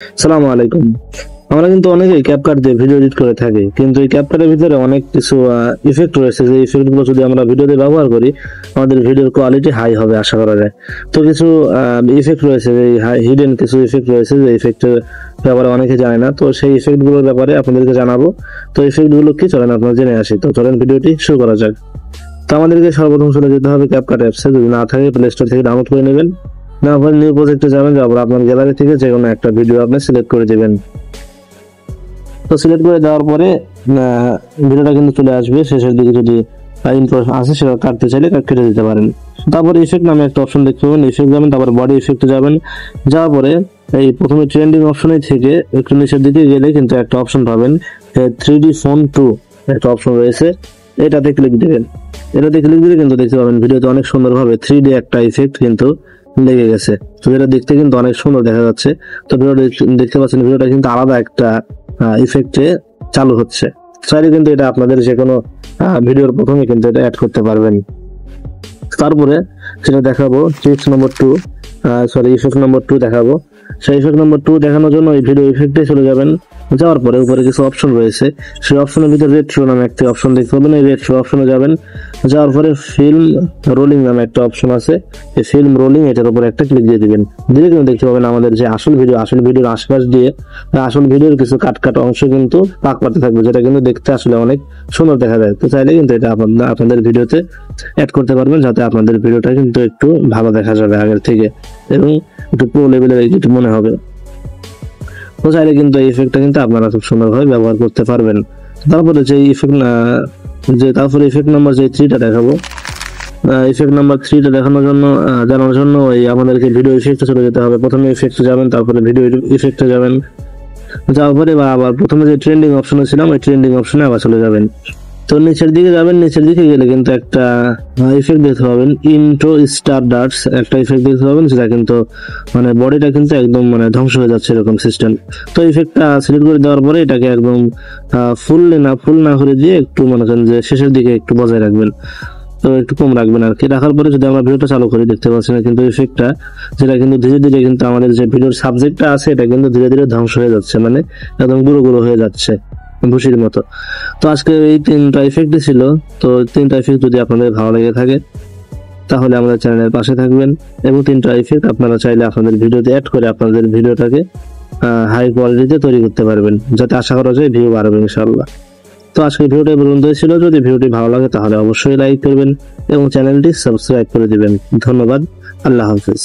আসসালামু আলাইকুম। আমরা কিন্তু অনেকেই ক্যাপকাট দিয়ে ভিডিও এডিট করে থাকি, কিন্তু এই ক্যাপকাটের ভিতরে অনেক কিছু ইফেক্ট রয়েছে, যে ইফেক্ট গুলো যদি আমরা ভিডিওতে ব্যবহার করি আমাদের ভিডিওর কোয়ালিটি হাই হবে আশা করা যায়। তো কিছু ইফেক্ট রয়েছে, যে হিডেন কিছু ইফেক্ট রয়েছে, যে ইফেক্টের ব্যাপারে অনেকে জানে না। তো সেই ইফেক্ট গুলোর ব্যাপারে আপনাদেরকে জানাবো। তো ইফেক্ট গুলো কি, চলেন আপনারা জেনে আসি। তো চলেন ভিডিওটি শুরু করা যাক। তো আমাদেরকে সর্বপ্রথম চলে যেতে হবে ক্যাপকাট অ্যাপসে। যদি না থাকে প্লে স্টোর থেকে ডাউনলোড করে নেবেন। না হলে নিউ প্রজেক্টে যাবেন, যাওয়ার পর আপনার গ্যালারি থেকে যে কোনো একটা ভিডিও আপনি সিলেক্ট করে দিবেন। তো সিলেক্ট করে দেওয়ার পরে ভিডিওটা কিন্তু চলে আসবে। শেষের দিকে যদি ইন্ট্রো আছে সেটা কাটতে চাইলে কেটে দিতে পারেন। তারপরে ইফেক্ট নামে একটা অপশন দেখতে পাবেন, ইফেক্ট যাবেন, তারপর বডি ইফেক্টে যাবেন। যাওয়ার পরে এই প্রথমে ট্রেন্ডিং অপশনে থেকে একটু নিচের দিকে গেলে কিন্তু একটা অপশন পাবেন, 3D ফোন 2 একটা অপশন রয়েছে, এটাতে ক্লিক দিবেন। এটাতে ক্লিক দিলে কিন্তু দেখতে পাবেন ভিডিওতে অনেক সুন্দরভাবে 3D একটা ইফেক্ট কিন্তু লেগে গেছে। তো এটা দেখতে কিন্তু অনেক সুন্দর দেখা যাচ্ছে। তো ভিডিওটা দেখতে পাচ্ছেন, ভিডিওটা কিন্তু আলাদা একটা ইফেক্টে চালু হচ্ছে। চাইলে কিন্তু এটা আপনাদের যে কোনো ভিডিওর প্রথমে কিন্তু এটা অ্যাড করতে পারবেন। তারপরে যেটা দেখাবো টিপস নম্বর 2, ইফেক্ট নম্বর 2 দেখাবো। সেই ইফেক্ট নম্বর 2 দেখানোর জন্য এই ভিডিও ইফেক্টে চলে যাবেন। যাওয়ার পরে উপরে কিছু অপশন রয়েছে, সেই অপশনের ভিতরে রেট্রো নামে একটা অপশন দেখতে পাবেন, এই রেট্রো অপশনে যাবেন। যাওয়ার পরে ফিল্ম রোলিং নামে একটা অপশন আছে, এই ফিল্ম রোলিং এটার উপরে একটা ক্লিক দিয়ে দিবেন। দিলে কিন্তু দেখতে পাবেন আমাদের যে আসল ভিডিওর আশপাশ দিয়ে আসল ভিডিওর কিছু কাট অংশ কিন্তু পাক পাতে থাকবে, যেটা কিন্তু দেখতে আসলে অনেক সুন্দর দেখা যায়। তো চাইলে কিন্তু এটা আপনাদের ভিডিওতে অ্যাড করতে পারবেন, যাতে আপনাদের ভিডিওটা কিন্তু একটু ভালো দেখা যাবে আগের থেকে এবং একটু প্রো লেভেলের একটু মনে হবে। তো চাইলে কিন্তু এই ইফেক্টটা কিন্তু আপনারা খুব সুন্দরভাবে ব্যবহার করতে পারবেন। তারপরে যে ইফেক্ট নাম্বার যে 3টা দেখাবো, ইফেক্ট নাম্বার 3টা দেখানোর জন্য জানার জন্য আমাদেরকে ভিডিও ইফেক্টে চলে যেতে হবে। প্রথমে ইফেক্টে যাবেন, তারপরে ভিডিও ইফেক্টে যাবেন। যাওয়ার পরে আবার প্রথমে যে ট্রেন্ডিং অপশনে ছিলাম ওই ট্রেন্ডিং অপশনে আবার চলে যাবেন। তো নিচের দিকে যাবেন, নিচের দিকে গেলে কিন্তু একটা ইফেক্ট দেখতে পাবেন, ইন্ট্রো স্টার ডার্টস একটা ইফেক্ট দেখতে পাবেন, যেটা কিন্তু মানে বডিটা কিন্তু একদম মানে ধ্বংস হয়ে যাচ্ছে এরকম সিস্টেম। তো ইফেক্টটা সিলেক্ট করে দেওয়ার পরে এটাকে একদম ফুল না করে দিয়ে একটু মনে করেন যে শেষের দিকে একটু বজায় রাখবেন, তো একটু কম রাখবেন আর কি। রাখার পরে যদি আমরা ভিডিওটা চালু করি দেখতে পাচ্ছি না কিন্তু ইফেক্টটা, যেটা কিন্তু ধীরে ধীরে কিন্তু আমাদের যে ভিডিওর সাবজেক্টটা আছে এটা কিন্তু ধীরে ধীরে ধ্বংস হয়ে যাচ্ছে, মানে একদম গুঁড়ো গুঁড়ো হয়ে যাচ্ছে ভুসির মতো। তো আজকে এই 3টা ইফেক্টই ছিল। তো 3টা ইফেক্ট যদি আপনাদের ভালো লেগে থাকে তাহলে আমাদের চ্যানেলের পাশে থাকবেন, এবং 3টা ইফেক্ট আপনারা চাইলে আপনাদের ভিডিওতে অ্যাড করে আপনাদের ভিডিওটাকে হাই কোয়ালিটিতে তৈরি করতে পারবেন, যাতে আশা করা যায় ভিউ বাড়বে ইনশাআল্লাহ। তো আজকে ভিডিওটা পর্যন্তই ছিল। যদি ভিডিওটি ভালো লাগে তাহলে অবশ্যই লাইক করবেন এবং চ্যানেলটি সাবস্ক্রাইব করে দিবেন। ধন্যবাদ। আল্লাহ হাফেজ।